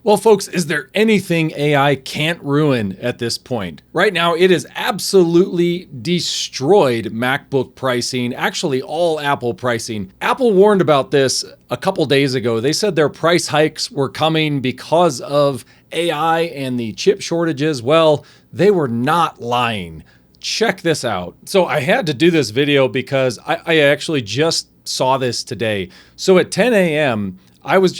Well, folks, is there anything AI can't ruin at this point? Right now, it has absolutely destroyed MacBook pricing, actually all Apple pricing. Apple warned about this a couple days ago. They said their price hikes were coming because of AI and the chip shortages. Well, they were not lying. Check this out. So I had to do this video because I actually just saw this today. So at 10 a.m., I was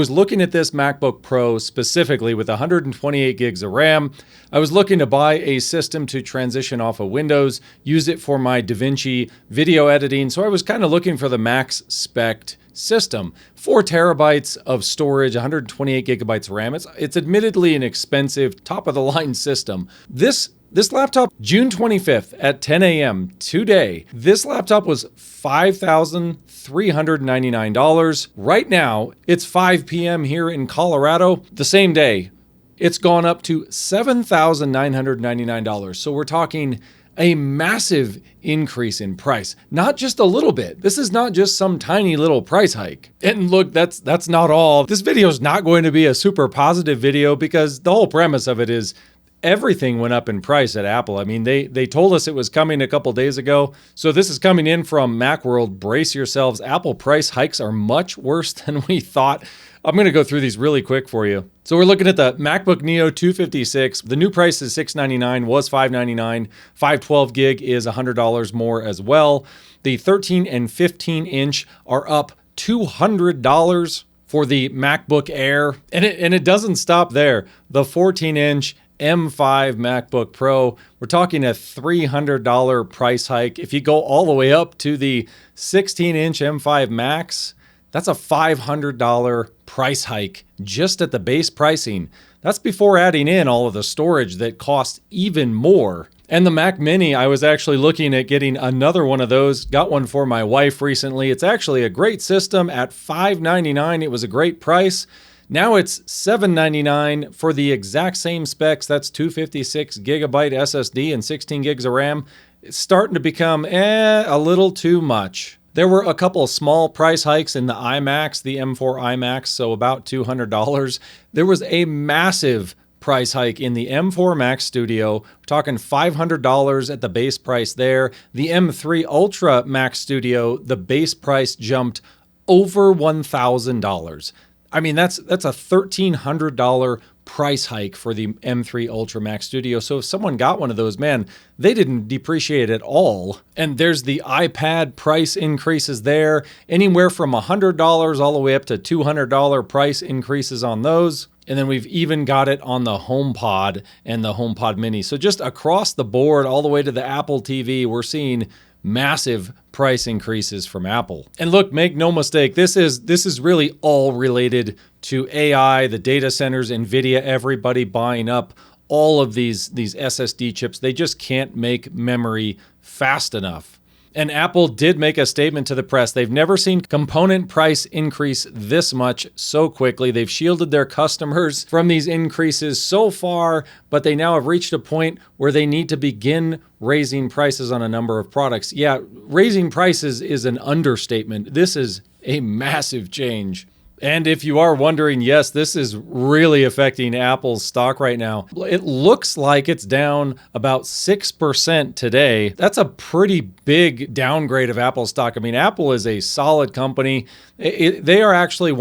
looking at this MacBook Pro specifically with 128 gigs of RAM. I was looking to buy a system to transition off of Windows, use it for my DaVinci video editing. So I was kind of looking for the max spec system. 4 terabytes of storage, 128 gigabytes of RAM. It's admittedly an expensive, top of the line system. This laptop, June 25th at 10 a.m. today, this laptop was $5,399. Right now, it's 5 p.m. here in Colorado. The same day, it's gone up to $7,999. So we're talking a massive increase in price, not just a little bit. This is not just some tiny little price hike. And look, that's not all. This video is not going to be a super positive video because the whole premise of it is everything went up in price at Apple. I mean, they told us it was coming a couple days ago. So this is coming in from Macworld. Brace yourselves. Apple price hikes are much worse than we thought. I'm going to go through these really quick for you. So we're looking at the MacBook Neo 256. The new price is $699, was $599. 512 gig is $100 more as well. The 13 and 15 inch are up $200 for the MacBook Air. And it doesn't stop there. The 14 inch M5 MacBook Pro, we're talking a $300 price hike. If you go all the way up to the 16-inch M5 Max, that's a $500 price hike just at the base pricing. That's before adding in all of the storage that costs even more. And the Mac Mini, I was actually looking at getting another one of those. Got one for my wife recently. It's actually a great system at $599. It was a great price. Now it's $799 for the exact same specs. That's 256 gigabyte SSD and 16 gigs of RAM. It's starting to become a little too much. There were a couple of small price hikes in the iMacs, the M4 iMacs, so about $200. There was a massive price hike in the M4 Mac Studio. We're talking $500 at the base price there. The M3 Ultra Mac Studio, the base price jumped over $1,000. I mean, that's a $1,300 price hike for the M3 Ultra Max Studio. So if someone got one of those, man, they didn't depreciate at all. And there's the iPad price increases there, anywhere from $100 all the way up to $200 price increases on those. And then we've even got it on the HomePod and the HomePod Mini. So just across the board, all the way to the Apple TV, we're seeing massive price increases from Apple. And look, make no mistake, this is really all related to AI, the data centers, NVIDIA, everybody buying up all of these SSD chips. They just can't make memory fast enough. And Apple did make a statement to the press. They've never seen component price increase this much so quickly. They've shielded their customers from these increases so far, but they now have reached a point where they need to begin raising prices on a number of products. Yeah, raising prices is an understatement. This is a massive change. And if you are wondering, yes, this is really affecting Apple's stock right now. It looks like it's down about 6% today. That's a pretty big downgrade of Apple stock. I mean, Apple is a solid company. They are actually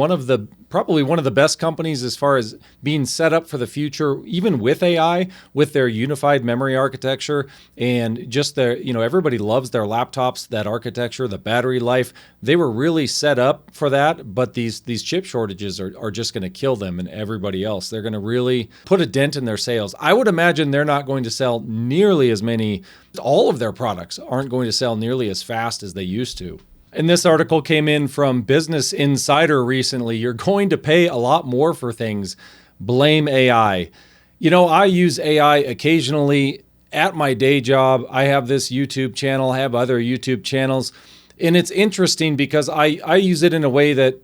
probably one of the best companies as far as being set up for the future, even with AI, with their unified memory architecture and just their, everybody loves their laptops, that architecture, the battery life. They were really set up for that, but these chip shortages are just going to kill them and everybody else. They're going to really put a dent in their sales. I would imagine they're not going to sell nearly as many. All of their products aren't going to sell nearly as fast as they used to. And this article came in from Business Insider recently. You're going to pay a lot more for things. Blame AI. I use AI occasionally at my day job. I have this YouTube channel, I have other YouTube channels. And it's interesting because I use it in a way that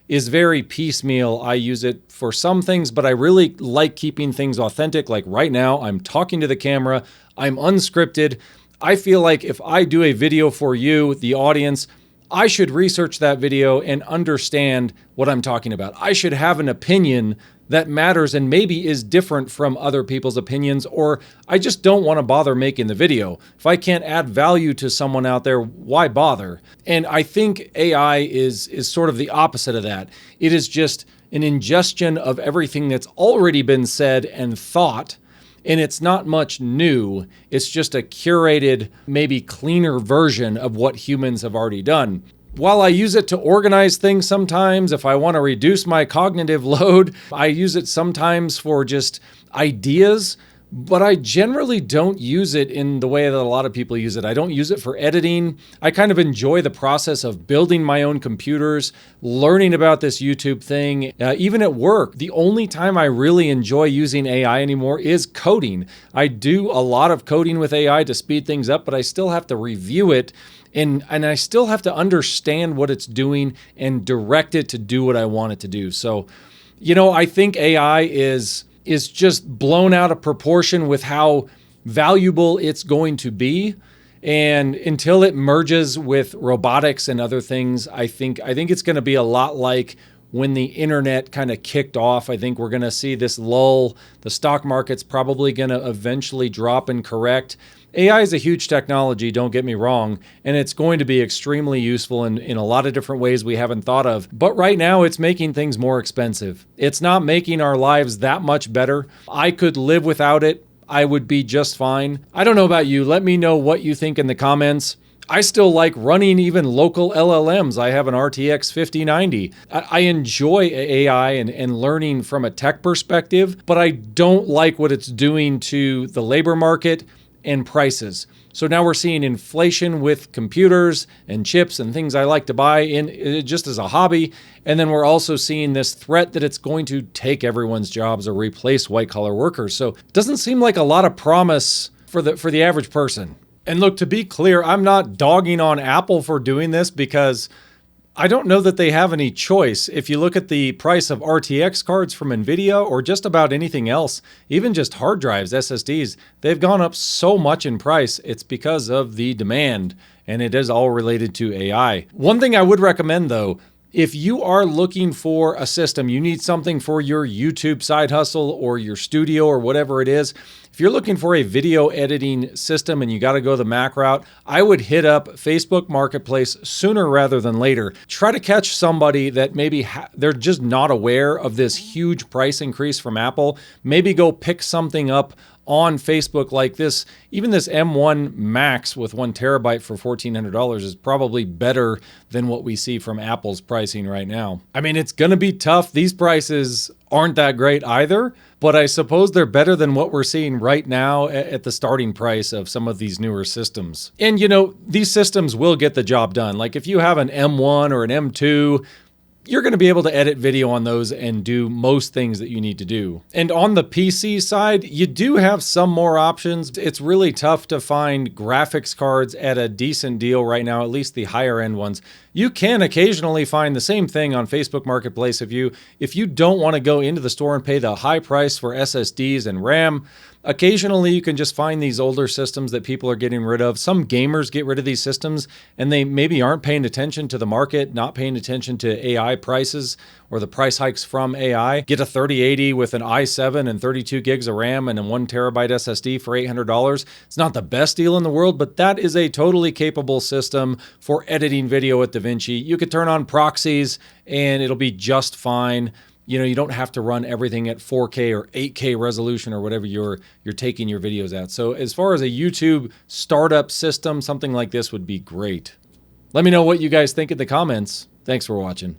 is very piecemeal. I use it for some things, but I really like keeping things authentic. Like right now, I'm talking to the camera. I'm unscripted. I feel like if I do a video for you, the audience, I should research that video and understand what I'm talking about. I should have an opinion that matters and maybe is different from other people's opinions, or I just don't want to bother making the video. If I can't add value to someone out there, why bother? And I think AI is sort of the opposite of that. It is just an ingestion of everything that's already been said and thought, and it's not much new. It's just a curated, maybe cleaner version of what humans have already done. While I use it to organize things sometimes, if I want to reduce my cognitive load, I use it sometimes for just ideas, but I generally don't use it in the way that a lot of people use it. I don't use it for editing. I kind of enjoy the process of building my own computers, learning about this YouTube thing, even at work. The only time I really enjoy using AI anymore is coding. I do a lot of coding with AI to speed things up, but I still have to review it, and I still have to understand what it's doing and direct it to do what I want it to do. So, I think AI is just blown out of proportion with how valuable it's going to be. And until it merges with robotics and other things, I think it's going to be a lot like when the internet kind of kicked off. I think we're going to see this lull. The stock market's probably going to eventually drop and correct. AI is a huge technology, don't get me wrong, and it's going to be extremely useful in a lot of different ways we haven't thought of. But right now, it's making things more expensive. It's not making our lives that much better. I could live without it. I would be just fine. I don't know about you. Let me know what you think in the comments. I still like running even local LLMs. I have an RTX 5090. I enjoy AI and learning from a tech perspective, but I don't like what it's doing to the labor market and prices. So now we're seeing inflation with computers and chips and things I like to buy in just as a hobby. And then we're also seeing this threat that it's going to take everyone's jobs or replace white collar workers. So it doesn't seem like a lot of promise for the average person. And look, to be clear, I'm not dogging on Apple for doing this because I don't know that they have any choice. If you look at the price of RTX cards from NVIDIA or just about anything else, even just hard drives, SSDs, they've gone up so much in price. It's because of the demand, and it is all related to AI. One thing I would recommend though, if you are looking for a system, you need something for your YouTube side hustle or your studio or whatever it is. If you're looking for a video editing system and you got to go the Mac route, I would hit up Facebook Marketplace sooner rather than later. Try to catch somebody that maybe they're just not aware of this huge price increase from Apple. Maybe go pick something up on Facebook like this. Even this M1 Max with 1 terabyte for $1,400 is probably better than what we see from Apple's pricing right now. I mean, it's going to be tough. These prices aren't that great either, but I suppose they're better than what we're seeing right now at the starting price of some of these newer systems. And these systems will get the job done. Like if you have an M1 or an M2, you're going to be able to edit video on those and do most things that you need to do. And on the PC side, you do have some more options. It's really tough to find graphics cards at a decent deal right now, at least the higher end ones. You can occasionally find the same thing on Facebook Marketplace if you don't want to go into the store and pay the high price for SSDs and RAM. Occasionally, you can just find these older systems that people are getting rid of. Some gamers get rid of these systems and they maybe aren't paying attention to the market, not paying attention to AI prices or the price hikes from AI. Get a 3080 with an i7 and 32 gigs of RAM and a 1 terabyte SSD for $800. It's not the best deal in the world, but that is a totally capable system for editing video at DaVinci. You could turn on proxies and it'll be just fine. You don't have to run everything at 4K or 8K resolution or whatever you're taking your videos at. So as far as a YouTube startup system, something like this would be great. Let me know what you guys think in the comments. Thanks for watching.